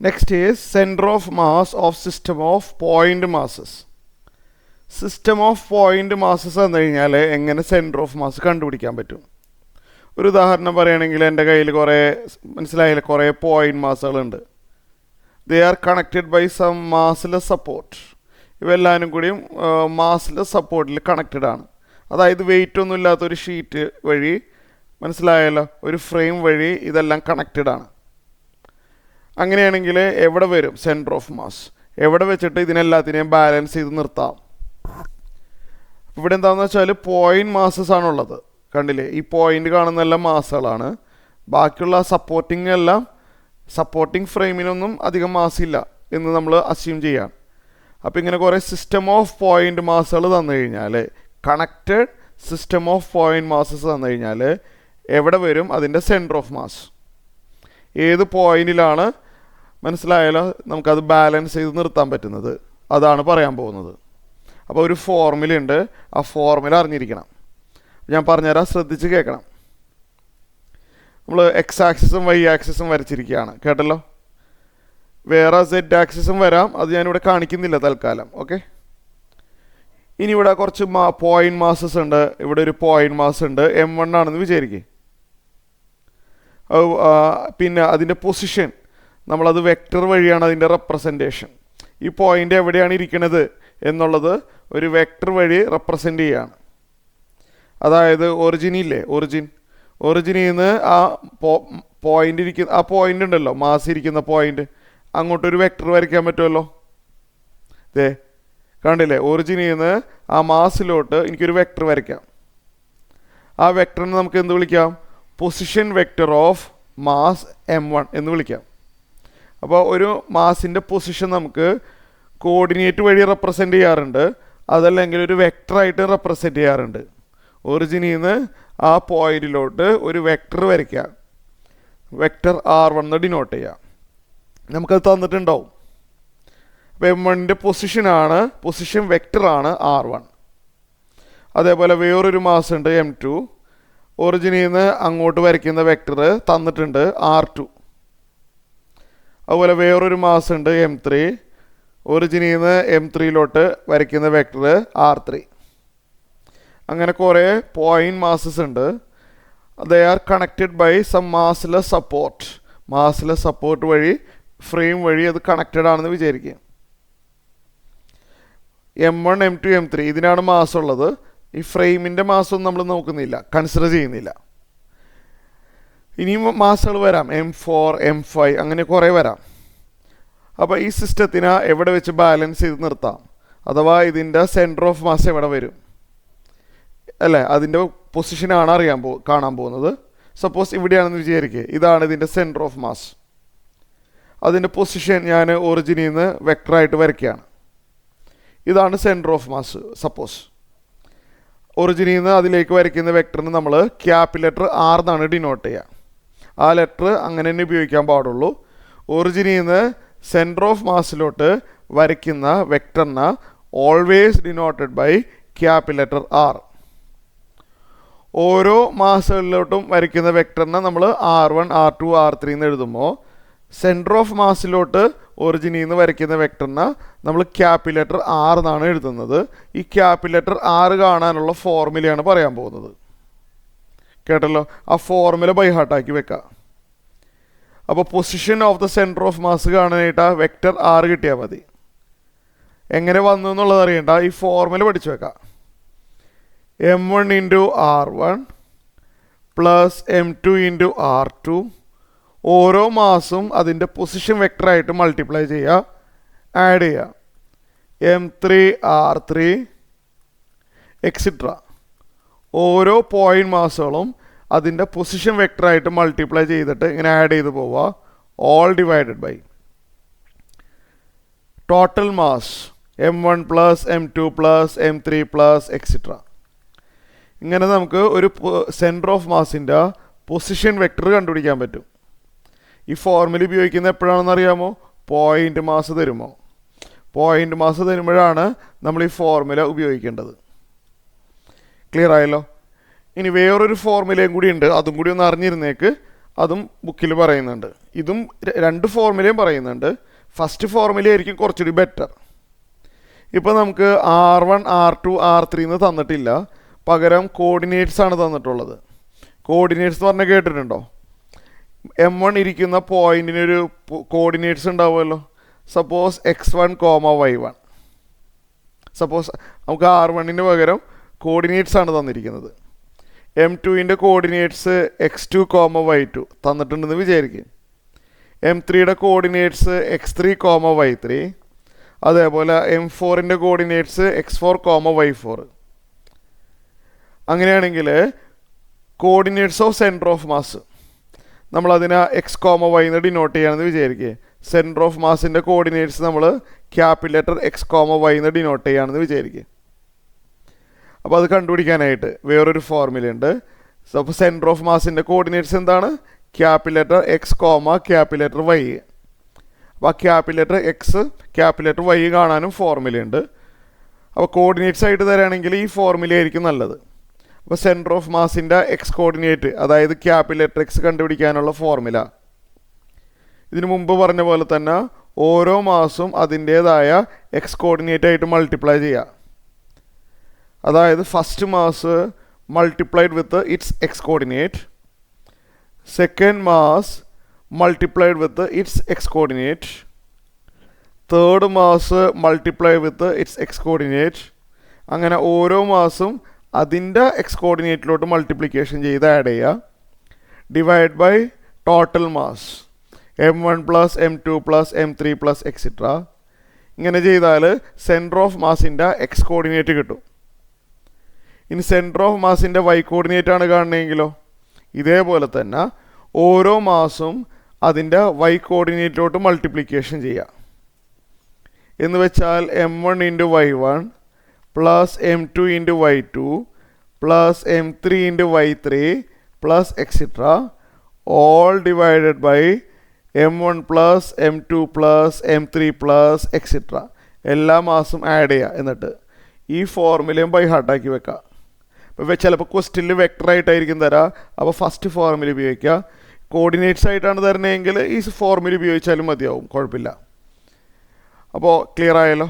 Next is centre of mass of system of point masses. System of point masses എന്ന് കഴിഞ്ഞാൽ എങ്ങനെ centre of mass കണ്ടുപിടിക്കാൻ പറ്റും? ഒരു ഉദാഹരണം പറയുകയാണെങ്കിൽ എൻ്റെ കയ്യിൽ മനസ്സിലായില്ല, കുറേ പോയിൻ്റ് മാസുകളുണ്ട്. They are connected by some massless support. ഇവയെല്ലാവരും കൂടിയും മാസ്ലെസ് സപ്പോർട്ടിൽ കണക്റ്റഡ് ആണ്. അതായത് വെയിറ്റ് ഒന്നും ഇല്ലാത്തൊരു ഷീറ്റ് വഴി, മനസ്സിലായല്ലോ, ഒരു ഫ്രെയിം വഴി ഇതെല്ലാം കണക്റ്റഡ് ആണ്. അങ്ങനെയാണെങ്കിൽ എവിടെ വരും സെൻറ്റർ ഓഫ് മാസ്? എവിടെ വെച്ചിട്ട് ഇതിനെല്ലാത്തിനെയും ബാലൻസ് ചെയ്ത് നിർത്താം? ഇവിടെ എന്താണെന്ന് വെച്ചാൽ പോയിൻ്റ് മാസസ് ആണുള്ളത്. കണ്ടില്ലേ, ഈ പോയിൻ്റ് കാണുന്നതെല്ലാം മാസുകളാണ്. ബാക്കിയുള്ള സപ്പോർട്ടിങ് ഫ്രെയിമിനൊന്നും അധികം മാസില്ല എന്ന് നമ്മൾ അസ്യൂം ചെയ്യാം. അപ്പോൾ ഇങ്ങനെ കുറേ സിസ്റ്റം ഓഫ് പോയിൻ്റ് മാസുകൾ തന്നു കഴിഞ്ഞാൽ, connected system of point masses തന്നു കഴിഞ്ഞാൽ എവിടെ വരും അതിൻ്റെ സെൻറ്റർ ഓഫ് മാസ്? ഏത് പോയിന്റിലാണ്, മനസ്സിലായാലോ, നമുക്കത് ബാലൻസ് ചെയ്ത് നിർത്താൻ പറ്റുന്നത്? അതാണ് പറയാൻ പോകുന്നത്. അപ്പോൾ ഒരു ഫോർമുല ഉണ്ട്, ആ ഫോർമുല അറിഞ്ഞിരിക്കണം. ഞാൻ പറഞ്ഞുതരാം, ശ്രദ്ധിച്ച് കേൾക്കണം. നമ്മൾ എക്സ് ആക്സിസും വൈ ആക്സിസും വരച്ചിരിക്കുകയാണ്, കേട്ടല്ലോ. വേറെ സെഡ് ആക്സിസും വരാം, അത് ഞാനിവിടെ കാണിക്കുന്നില്ല തൽക്കാലം. ഓക്കെ, ഇനി ഇവിടെ കുറച്ച് പോയിൻ്റ് മാസസ് ഉണ്ട്. ഇവിടെ ഒരു പോയിൻ്റ് മാസ് ഉണ്ട്, M1 ആണെന്ന് വിചാരിക്കുക. പിന്നെ അതിൻ്റെ പൊസിഷൻ നമ്മളത് വെക്റ്റർ വഴിയാണ് അതിൻ്റെ റെപ്രസെൻറ്റേഷൻ. ഈ പോയിൻ്റ് എവിടെയാണ് ഇരിക്കുന്നത് എന്നുള്ളത് ഒരു വെക്റ്റർ വഴി റെപ്രസെൻ്റ് ചെയ്യുകയാണ്. അതായത് ഒറിജിനിൽ നിന്ന് ആ പോയിൻ്റ് ഉണ്ടല്ലോ, മാസ് ഇരിക്കുന്ന പോയിൻ്റ്, അങ്ങോട്ടൊരു വെക്റ്റർ വരയ്ക്കാൻ പറ്റുമല്ലോ. ദേ കണ്ടില്ലേ, ഒറിജിനിൽ നിന്ന് ആ മാസിലോട്ട് എനിക്കൊരു വെക്റ്റർ വരയ്ക്കാം. ആ വെക്റ്ററിനെ നമുക്ക് എന്ത് വിളിക്കാം? Position vector of mass M1 എന്ന് വിളിക്കാം. അപ്പോൾ ഒരു മാസിൻ്റെ പൊസിഷൻ നമുക്ക് കോർഡിനേറ്റ് വഴി റെപ്രസെൻ്റ് ചെയ്യാറുണ്ട്, അതല്ലെങ്കിൽ ഒരു വെക്റ്ററായിട്ട് റെപ്രസെൻ്റ് ചെയ്യാറുണ്ട്. ഒറിജിനിൽ നിന്ന് ആ പോയിന്റിലോട്ട് ഒരു വെക്റ്റർ വരയ്ക്കുക, വെക്റ്റർ R1 എന്ന് ഡിനോട്ട് ചെയ്യുക. നമുക്കത് തന്നിട്ടുണ്ടാവും. അപ്പോൾ M1ൻ്റെ പൊസിഷൻ വെക്റ്ററാണ് R1. അതേപോലെ വേറൊരു മാസ് ഉണ്ട് M2. ഒറിജിനിൽ നിന്ന് അങ്ങോട്ട് വരയ്ക്കുന്ന വെക്റ്റർ തന്നിട്ടുണ്ട് R2. അതുപോലെ വേറൊരു മാസ് ഉണ്ട് M3. ഒറിജിനിൽ നിന്ന് M3ലോട്ട് വരയ്ക്കുന്ന വെക്റ്റർ R3. അങ്ങനെ കുറേ പോയിൻ്റ് മാസസ് ഉണ്ട്. They are connected by some massless support വഴി, ഫ്രെയിം വഴി അത് കണക്റ്റഡ് ആണെന്ന് വിചാരിക്കുക. M1 M2 M3 ഇതിനാണ് മാസ് ഉള്ളത്. ഈ ഫ്രെയിമിൻ്റെ മാസമൊന്നും നമ്മൾ നോക്കുന്നില്ല, കൺസിഡർ ചെയ്യുന്നില്ല. ഇനിയും മാസുകൾ വരാം, M4 M5 അങ്ങനെ കുറേ വരാം. അപ്പോൾ ഈ സിസ്റ്റത്തിനെ എവിടെ വെച്ച് ബാലൻസ് ചെയ്ത് നിർത്താം? അഥവാ ഇതിൻ്റെ സെൻറ്റർ ഓഫ് മാസ് എവിടെ വരും അല്ലേ? അതിൻ്റെ പൊസിഷനാണ് കാണാൻ പോകുന്നത്. സപ്പോസ് ഇവിടെയാണെന്ന് വിചാരിക്കുക, ഇതാണ് ഇതിൻ്റെ സെൻറ്റർ ഓഫ് മാസ്. അതിൻ്റെ പൊസിഷൻ ഞാൻ ഒറിജിനിൽ നിന്ന് വെക്റ്ററായിട്ട് വരയ്ക്കുകയാണ്. ഇതാണ് സെൻറ്റർ ഓഫ് മാസ്. സപ്പോസ് ഒറിജിനിൽ നിന്ന് അതിലേക്ക് വരയ്ക്കുന്ന വെക്റ്ററിന് നമ്മൾ ക്യാപിറ്റൽ R എന്നാണ് ഡിനോട്ട് ചെയ്യുക. ആ ലെറ്റർ അങ്ങനെ തന്നെ ഉപയോഗിക്കാൻ പാടുള്ളൂ. ഒറിജിനിൽ നിന്ന് സെൻറ്റർ ഓഫ് മാസിലോട്ട് വരയ്ക്കുന്ന വെക്റ്ററിന് always denoted by capital R. ഓരോ മാസുകളിലോട്ടും വരയ്ക്കുന്ന വെക്റ്ററിനെ നമ്മൾ R1 R2 R3 എന്ന് എഴുതുമ്പോൾ, സെൻറ്റർ ഓഫ് മാസിലോട്ട് ഒറിജിനിൽ നിന്ന് വരയ്ക്കുന്ന വെക്റ്ററിനെ നമ്മൾ ക്യാപിറ്റൽ R എന്നാണ് എഴുതുന്നത്. ഈ ക്യാപിറ്റൽ R കാണാനുള്ള ഫോർമുലയാണ് പറയാൻ പോകുന്നത്. കേട്ടല്ലോ, ആ ഫോർമുല ബൈ ഹാർട്ടാക്കി വെക്കാം. അപ്പോൾ position of the centre of mass കാണാനായിട്ട് ആ വെക്റ്റർ R കിട്ടിയാൽ മതി. എങ്ങനെ വന്നു എന്നുള്ളത് അറിയണ്ട, ഈ ഫോർമുല പഠിച്ചു വെക്കാം. M1 × R1 plus M2 × R2. ഓരോ മാസും അതിൻ്റെ പൊസിഷൻ വെക്റ്ററായിട്ട് മൾട്ടിപ്ലൈ ചെയ്യുക, ആഡ് ചെയ്യുക. M3 R3 extra. ഓരോ പോയിൻ്റ് മാസുകളും അതിൻ്റെ പൊസിഷൻ വെക്റ്ററായിട്ട് മൾട്ടിപ്ലൈ ചെയ്തിട്ട് ഇങ്ങനെ ആഡ് ചെയ്ത് പോവുക. All divided by total mass M1 plus M2 plus M3 plus extra. ഇങ്ങനെ നമുക്ക് ഒരു സെൻറ്റർ ഓഫ് മാസിൻ്റെ പൊസിഷൻ വെക്റ്റർ കണ്ടുപിടിക്കാൻ പറ്റും. ഈ ഫോർമുല ഉപയോഗിക്കുന്നത് എപ്പോഴാണെന്ന് അറിയാമോ? പോയിൻ്റ് മാസ് തരുമ്പോഴാണ് നമ്മൾ ഈ ഫോർമുല ഉപയോഗിക്കേണ്ടത്. ക്ലിയർ ആയല്ലോ? ഇനി വേറൊരു ഫോർമുലയും കൂടി ഉണ്ട്, അതും കൂടി ഒന്ന് അറിഞ്ഞിരുന്നേക്ക്. അതും ബുക്കിൽ പറയുന്നുണ്ട്. ഇതും രണ്ട് ഫോർമുലയും പറയുന്നുണ്ട്. ഫസ്റ്റ് ഫോർമുല ആയിരിക്കും കുറച്ചുകൂടി ബെറ്റർ. ഇപ്പോൾ നമുക്ക് R1 R2 R3 എന്ന് തന്നിട്ടില്ല, പകരം കോർഡിനേറ്റ്സ് ആണ് തന്നിട്ടുള്ളത്. കോർഡിനേറ്റ്സ് എന്ന് പറഞ്ഞാൽ കേട്ടിട്ടുണ്ടോ? M1 ഇരിക്കുന്ന പോയിന്റിനൊരു കോർഡിനേറ്റ്സ് ഉണ്ടാവുമല്ലോ. Suppose x1, y1. സപ്പോസ് നമുക്ക് R1ന് പകരം കോർഡിനേറ്റ്സ് ആണ് തന്നിരിക്കുന്നത്. M2ൻ്റെ കോർഡിനേറ്റ്സ് x2, y2 തന്നിട്ടുണ്ടെന്ന് വിചാരിക്കും. M3യുടെ കോർഡിനേറ്റ്സ് x3, y3. അതേപോലെ M4ൻ്റെ കോർഡിനേറ്റ്സ് x4, y4. അങ്ങനെയാണെങ്കിൽ coordinates of centre of mass നമ്മളതിനെ x, y എന്ന് ഡിനോട്ട് ചെയ്യുകയാണെന്ന് വിചാരിക്കുക. സെൻറ്റർ ഓഫ് മാസിൻ്റെ കോർഡിനേറ്റ്സ് നമ്മൾ ക്യാപിറ്റൽ ലെറ്റർ x, y എന്ന് ഡിനോട്ട് ചെയ്യുകയാണെന്ന് വിചാരിക്കുക. അപ്പോൾ അത് കണ്ടുപിടിക്കാനായിട്ട് വേറൊരു ഫോർമുലയുണ്ട്. അപ്പോൾ സെൻറ്റർ ഓഫ് മാസിൻ്റെ കോർഡിനേറ്റ്സ് എന്താണ്? Capital letter x, capital letter y. അപ്പോൾ ആ capital letter x, capital letter y കാണാനും ഫോർമുലയുണ്ട്. അപ്പോൾ കോർഡിനേറ്റ്സ് ആയിട്ട് തരാണെങ്കിൽ ഈ ഫോർമുല ആയിരിക്കും നല്ലത്. അപ്പോൾ സെൻറ്റർ ഓഫ് മാസിൻ്റെ എക്സ് കോർഡിനേറ്റ്, അതായത് ക്യാപിറ്റൽ ലെറ്റർ x കണ്ടുപിടിക്കാനുള്ള ഫോർമുല ഇതിനു മുമ്പ് പറഞ്ഞ പോലെ തന്നെ ഓരോ മാസവും അതിൻ്റേതായ എക്സ് കോർഡിനേറ്റ് ആയിട്ട് മൾട്ടിപ്ലൈ ചെയ്യുക. അതായത് first mass multiplied with its x coordinate, second mass multiplied with its x coordinate, third mass multiply with its x coordinate. അങ്ങനെ ഓരോ മാസം അതിൻ്റെ എക്സ് കോർഡിനേറ്റിലോട്ട് മൾട്ടിപ്ലിക്കേഷൻ ചെയ്ത് ആഡ് ചെയ്യുക. Divide by total mass M1 plus M2 plus M3 plus extra. ഇങ്ങനെ ചെയ്താൽ centre of മാസിൻ്റെ എക്സ് കോർഡിനേറ്റ് കിട്ടും. ഇനി സെൻറ്റർ ഓഫ് മാസിൻ്റെ വൈ കോർഡിനേറ്റ് ആണ് കാണണമെങ്കിലോ ഇതേപോലെ തന്നെ ഓരോ മാസവും അതിൻ്റെ വൈ കോർഡിനേറ്റിലോട്ട് മൾട്ടിപ്ലിക്കേഷൻ ചെയ്യുക. എന്ന് വെച്ചാൽ M1 into y1 plus M2 into y2 plus M3 into y3 plus extra all divided by M1 plus M2 plus M3 plus extra. എല്ലാ മാസം ആഡ് ചെയ്യുക. എന്നിട്ട് ഈ ഫോർമുലയും ബൈ ഹാർട്ടാക്കി വെക്കുക. അപ്പോൾ ചിലപ്പോൾ ക്വസ്റ്റ്യനിൽ വെക്ടറായിട്ടായിരിക്കും തരാം. അപ്പോൾ ഫസ്റ്റ് ഫോർമുല ഉപയോഗിക്കുക. കോർഡിനേറ്റ്സ് ആയിട്ടാണ് തരുന്നതെങ്കിൽ ഈ ഫോർമുല ഉപയോഗിച്ചാലും മതിയാവും, കുഴപ്പമില്ല. അപ്പോൾ ക്ലിയർ ആയല്ലോ.